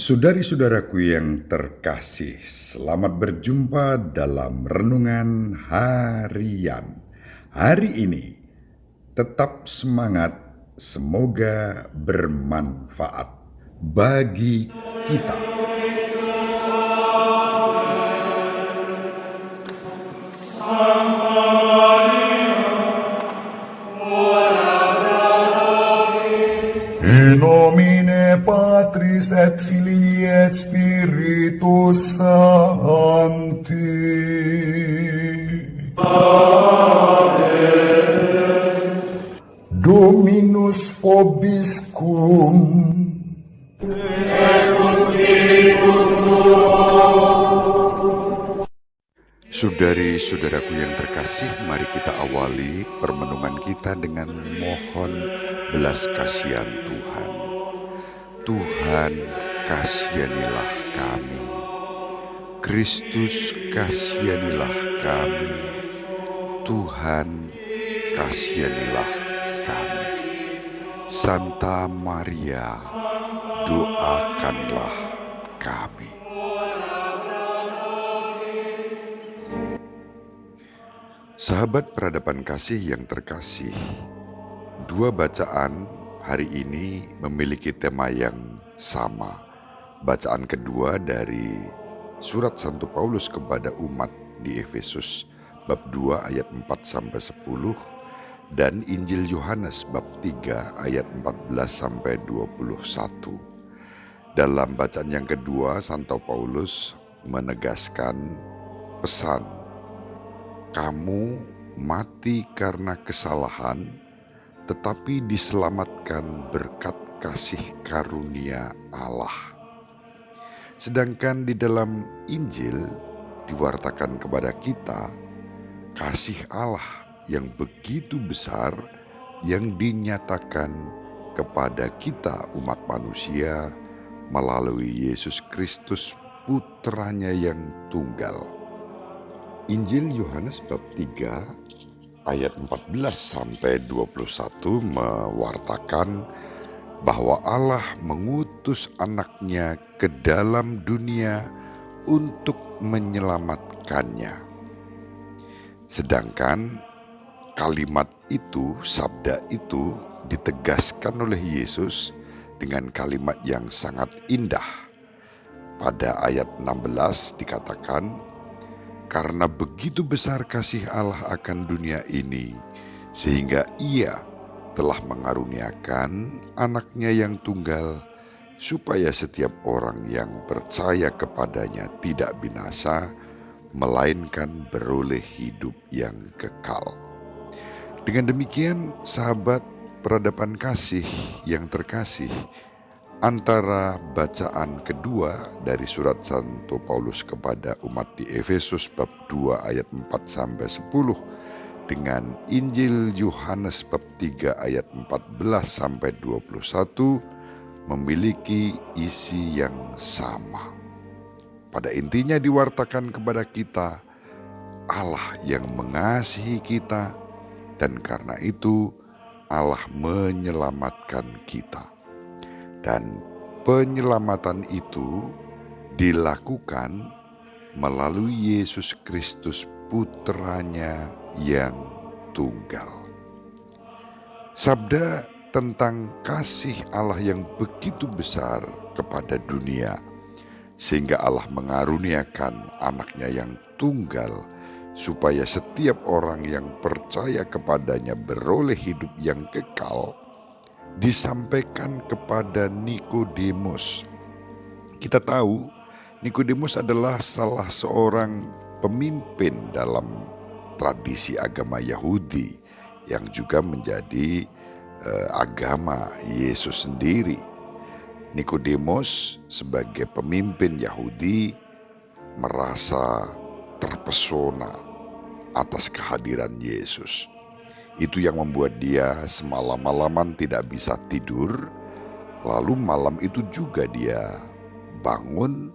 Saudari-saudaraku yang terkasih, selamat berjumpa dalam renungan harian. Hari ini tetap semangat, semoga bermanfaat bagi kita. In nomine Patris et Filii et Spiritus Sancti. Dominus vobiscum. Saudari-saudaraku yang terkasih, mari kita awali permenungan kita dengan mohon belas kasihan Tuhan. Tuhan, kasihanilah kami. Kristus, kasihanilah kami. Tuhan, kasihanilah kami. Santa Maria, doakanlah kami. Sahabat peradaban kasih yang terkasih, dua bacaan hari ini memiliki tema yang sama. Bacaan kedua dari surat Santo Paulus kepada umat di Efesus bab 2 ayat 4-10 dan Injil Yohanes bab 3 ayat 14-21. Dalam bacaan yang kedua, Santo Paulus menegaskan pesan, kamu mati karena kesalahan, tetapi diselamatkan berkat kasih karunia Allah. Sedangkan di dalam Injil diwartakan kepada kita kasih Allah yang begitu besar yang dinyatakan kepada kita umat manusia melalui Yesus Kristus, putranya yang tunggal. Injil Yohanes bab 3 ayat 14-21 mewartakan bahwa Allah mengutus anaknya ke dalam dunia untuk menyelamatkannya. Sedangkan kalimat itu, sabda itu ditegaskan oleh Yesus dengan kalimat yang sangat indah. Pada ayat 16 dikatakan, karena begitu besar kasih Allah akan dunia ini, sehingga Ia telah mengaruniakan anaknya yang tunggal, supaya setiap orang yang percaya kepadanya tidak binasa, melainkan beroleh hidup yang kekal. Dengan demikian, sahabat peradaban kasih yang terkasih, antara bacaan kedua dari surat Santo Paulus kepada umat di Efesus bab 2 ayat 4-10 dengan Injil Yohanes bab 3 ayat 14-21 memiliki isi yang sama. Pada intinya diwartakan kepada kita Allah yang mengasihi kita, dan karena itu Allah menyelamatkan kita. Dan penyelamatan itu dilakukan melalui Yesus Kristus, putranya yang tunggal. Sabda tentang kasih Allah yang begitu besar kepada dunia, sehingga Allah mengaruniakan anaknya yang tunggal, supaya setiap orang yang percaya kepadanya beroleh hidup yang kekal, disampaikan kepada Nikodemus. Kita tahu Nikodemus adalah salah seorang pemimpin dalam tradisi agama Yahudi yang juga menjadi agama Yesus sendiri. Nikodemus sebagai pemimpin Yahudi merasa terpesona atas kehadiran Yesus. Itu yang membuat dia semalam-malaman tidak bisa tidur. Lalu malam itu juga dia bangun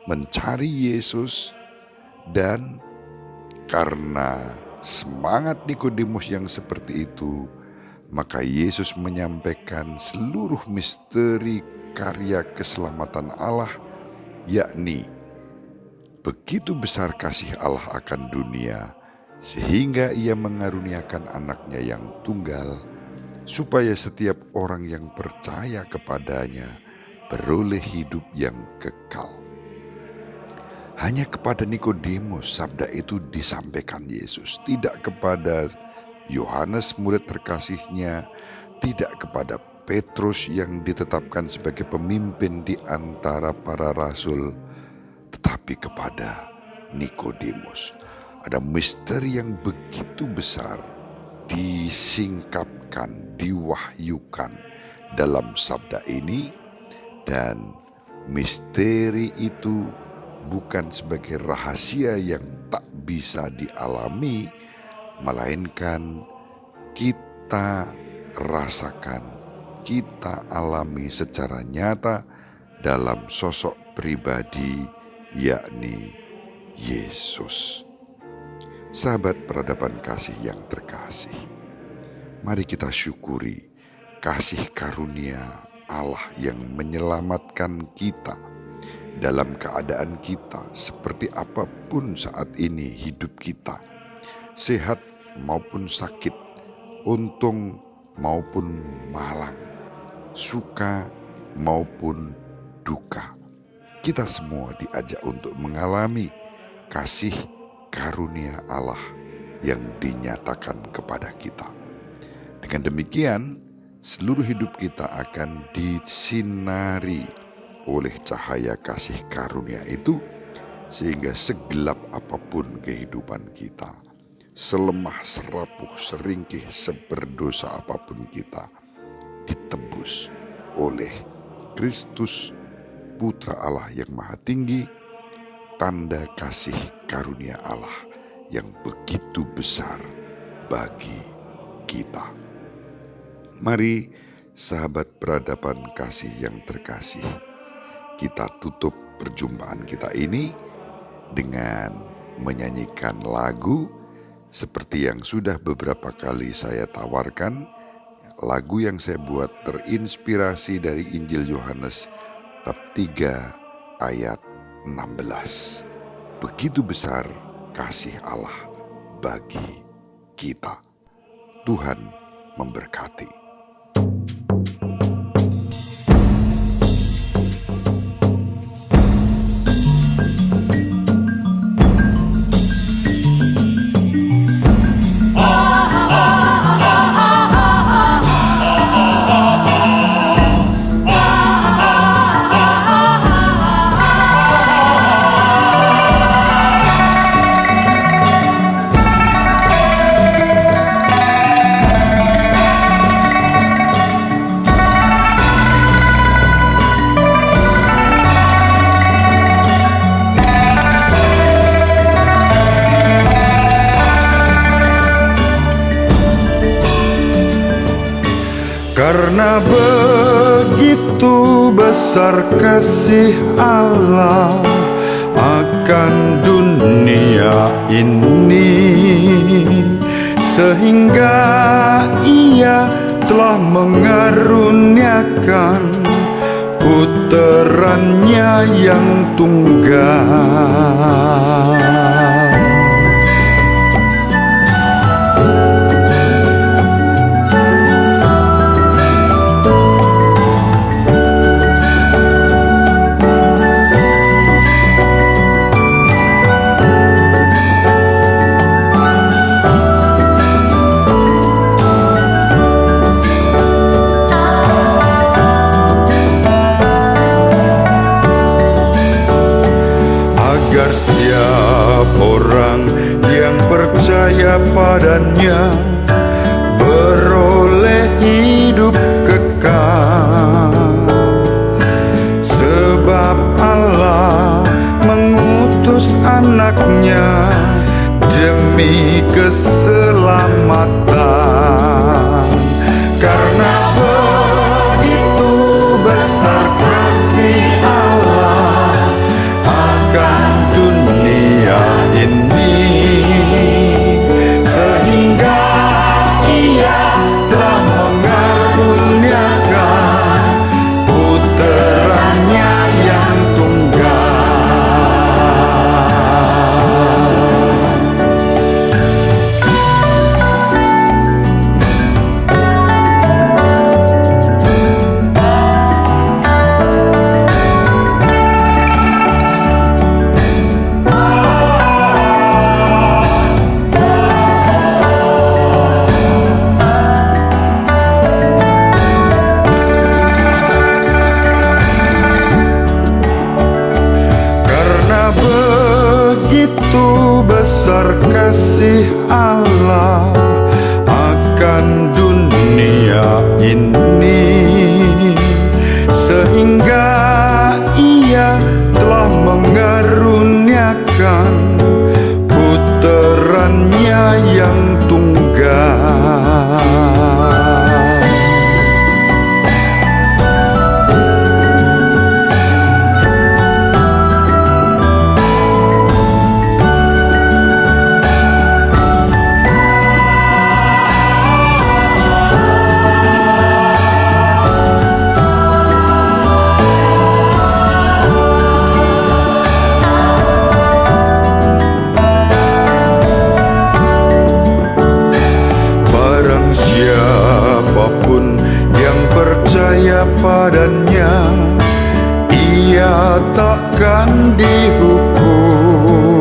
mencari Yesus, dan karena semangat Nikodemus yang seperti itu, maka Yesus menyampaikan seluruh misteri karya keselamatan Allah, yakni begitu besar kasih Allah akan dunia, sehingga Ia mengaruniakan anaknya yang tunggal, supaya setiap orang yang percaya kepadanya beroleh hidup yang kekal. Hanya kepada Nikodemus sabda itu disampaikan Yesus, tidak kepada Yohanes murid terkasihnya, tidak kepada Petrus yang ditetapkan sebagai pemimpin di antara para rasul, tetapi kepada Nikodemus. Ada misteri yang begitu besar disingkapkan, diwahyukan dalam sabda ini, dan misteri itu bukan sebagai rahasia yang tak bisa dialami, melainkan kita rasakan, kita alami secara nyata dalam sosok pribadi, yakni Yesus. Sahabat peradaban kasih yang terkasih, mari kita syukuri kasih karunia Allah yang menyelamatkan kita dalam keadaan kita seperti apapun saat ini hidup kita, sehat maupun sakit, untung maupun malang, suka maupun duka. Kita semua diajak untuk mengalami kasih karunia Allah yang dinyatakan kepada kita. Dengan demikian, seluruh hidup kita akan disinari oleh cahaya kasih karunia itu, sehingga segelap apapun kehidupan kita, selemah, serapuh, seringkih, seberdosa apapun kita, ditebus oleh Kristus, Putra Allah yang Maha Tinggi, tanda kasih karunia Allah yang begitu besar bagi kita. Mari sahabat peradaban kasih yang terkasih, kita tutup perjumpaan kita ini dengan menyanyikan lagu seperti yang sudah beberapa kali saya tawarkan, lagu yang saya buat terinspirasi dari Injil Yohanes bab 3 ayat 16. Begitu besar kasih Allah bagi kita. Tuhan memberkati. Karena begitu besar kasih Allah akan dunia ini, sehingga Ia telah mengaruniakan puterannya yang tunggal. Setiap orang yang percaya padanya beroleh hidup kekal, sebab Allah mengutus anaknya demi keselamatan. Karena begitu besar kasih Allah akan dunia ini, sehingga Ia telah mengaruniakan puterannya begitu besar kasih Allah akan dunia ini, sehingga Ia telah mengaruniakan puterannya yang tunggal. Siapapun yang percaya padanya, ia takkan dihukum,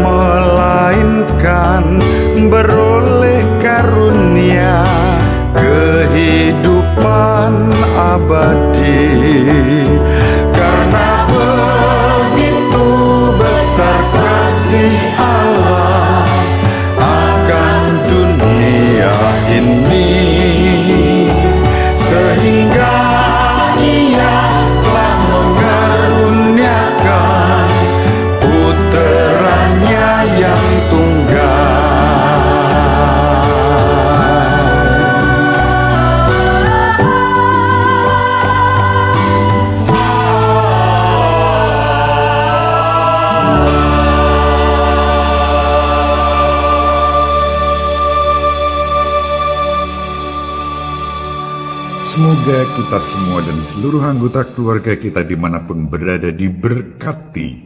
melainkan beroleh karunia kehidupan abadi. Karena begitu besar kasih Allah akan dunia ini, sehingga Ia telah mengaruniakan puterannya yang tunggal. Semoga kita semua dan seluruh anggota keluarga kita dimanapun berada diberkati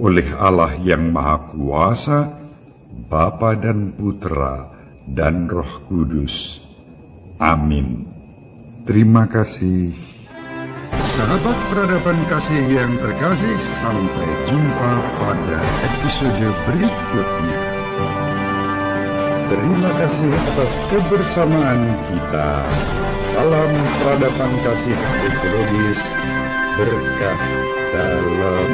oleh Allah yang Maha Kuasa, Bapa dan Putra dan Roh Kudus. Amin. Terima kasih. Sahabat peradaban kasih yang terkasih, sampai jumpa pada episode berikutnya. Terima kasih atas kebersamaan kita. Salam peradaban kasih ekologis, berkah dalam